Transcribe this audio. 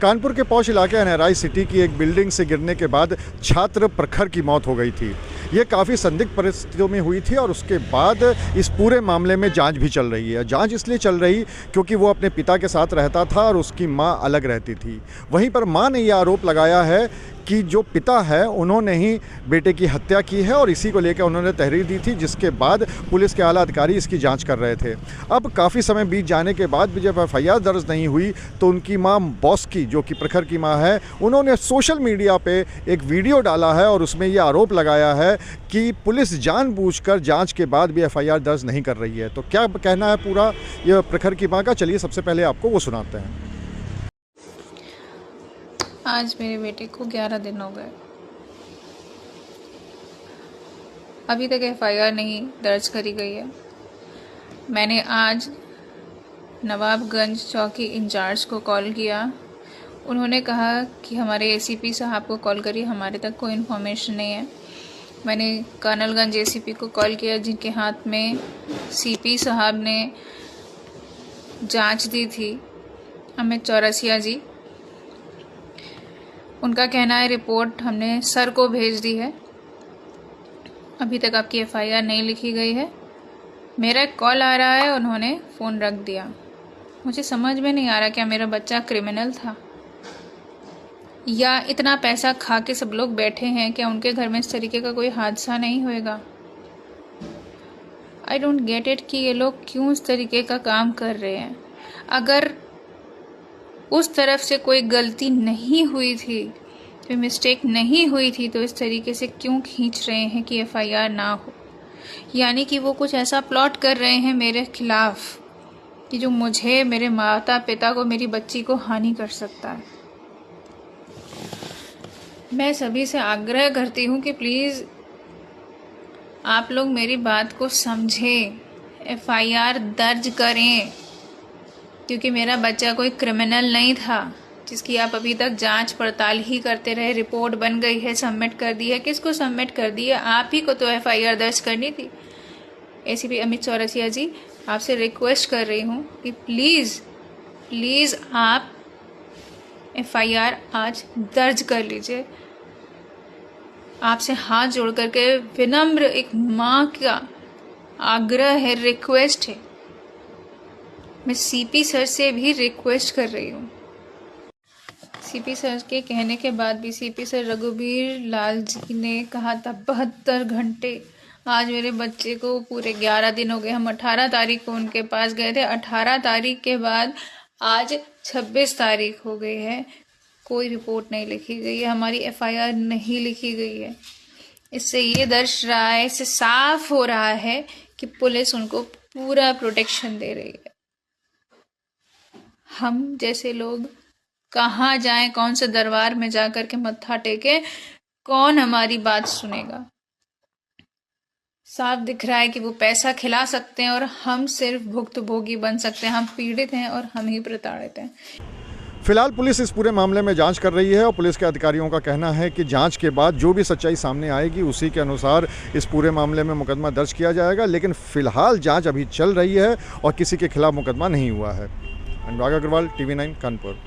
कानपुर के पौष इलाके NRI city की एक बिल्डिंग से गिरने के बाद छात्र प्रखर की मौत हो गई थी। ये काफ़ी संदिग्ध परिस्थितियों में हुई थी और उसके बाद इस पूरे मामले में जांच भी चल रही है। जांच इसलिए चल रही क्योंकि वो अपने पिता के साथ रहता था और उसकी मां अलग रहती थी। वहीं पर मां ने ये आरोप लगाया है कि जो पिता है उन्होंने ही बेटे की हत्या की है और इसी को लेकर उन्होंने तहरीर दी थी, जिसके बाद पुलिस के आला अधिकारी इसकी जांच कर रहे थे। अब काफ़ी समय बीत जाने के बाद भी जब एफआईआर दर्ज नहीं हुई तो उनकी मां बॉस की, जो कि प्रखर की मां है, उन्होंने सोशल मीडिया पे एक वीडियो डाला है और उसमें ये आरोप लगाया है कि पुलिस जानबूझकर जांच के बाद भी एफआईआर दर्ज नहीं कर रही है। तो क्या कहना है पूरा ये प्रखर की मां का, चलिए सबसे पहले आपको वो सुनाते हैं। आज मेरे बेटे को 11 दिन हो गए, अभी तक एफआईआर नहीं दर्ज करी गई है। मैंने आज नवाबगंज चौकी इंचार्ज को कॉल किया। उन्होंने कहा कि हमारे एसीपी साहब को कॉल करिए, हमारे तक कोई इन्फॉर्मेशन नहीं है। मैंने कर्नलगंज एसीपी को कॉल किया, जिनके हाथ में सीपी साहब ने जांच दी थी, अमित चौरसिया जी। उनका कहना है रिपोर्ट हमने सर को भेज दी है, अभी तक आपकी एफआईआर नहीं लिखी गई है। मेरा एक कॉल आ रहा है, उन्होंने फ़ोन रख दिया। मुझे समझ में नहीं आ रहा क्या मेरा बच्चा क्रिमिनल था या इतना पैसा खा के सब लोग बैठे हैं, क्या उनके घर में इस तरीके का कोई हादसा नहीं होएगा। आई डोंट गेट इट कि ये लोग क्यों इस तरीके का काम कर रहे हैं। अगर उस तरफ से कोई गलती नहीं हुई थी, कोई मिस्टेक नहीं हुई थी, तो इस तरीके से क्यों खींच रहे हैं कि एफआईआर ना हो। यानी कि वो कुछ ऐसा प्लॉट कर रहे हैं मेरे खिलाफ कि जो मुझे, मेरे माता पिता को, मेरी बच्ची को हानि कर सकता है। मैं सभी से आग्रह करती हूँ कि प्लीज़ आप लोग मेरी बात को समझें, एफआईआर दर्ज करें, क्योंकि मेरा बच्चा कोई क्रिमिनल नहीं था जिसकी आप अभी तक जांच पड़ताल ही करते रहे। रिपोर्ट बन गई है, सबमिट कर दी है। किसको सबमिट कर दी है? आप ही को तो एफआईआर दर्ज करनी थी। एसीपी अमित चौरसिया जी, आपसे रिक्वेस्ट कर रही हूँ कि प्लीज़ आप एफआईआर आज दर्ज कर लीजिए। आपसे हाथ जोड़ करके विनम्र एक माँ का आग्रह है, रिक्वेस्ट है। मैं सीपी सर से भी रिक्वेस्ट कर रही हूँ। सीपी सर के कहने के बाद भी सीपी सर रघुवीर लाल जी ने कहा था 72 घंटे। आज मेरे बच्चे को पूरे 11 दिन हो गए। हम 18 तारीख को उनके पास गए थे। 18 तारीख के बाद आज 26 तारीख हो गई है, कोई रिपोर्ट नहीं लिखी गई है, हमारी एफआईआर नहीं लिखी गई है। इससे ये दर्श रहा है, इससे साफ हो रहा है कि पुलिस उनको पूरा प्रोटेक्शन दे रही है। हम जैसे लोग कहाँ जाएं, कौन से दरबार में जाकर के मत्था टेके, कौन हमारी बात सुनेगा। साफ दिख रहा है कि वो पैसा खिला सकते हैं और हम सिर्फ भुक्तभोगी बन सकते हैं। हम पीड़ित हैं और हम ही प्रताड़ित हैं। फिलहाल पुलिस इस पूरे मामले में जांच कर रही है और पुलिस के अधिकारियों का कहना है कि जांच के बाद जो भी सच्चाई सामने आएगी उसी के अनुसार इस पूरे मामले में मुकदमा दर्ज किया जाएगा। लेकिन फिलहाल जांच अभी चल रही है और किसी के खिलाफ मुकदमा नहीं हुआ है। अनुराग अग्रवाल, TV9 कानपुर।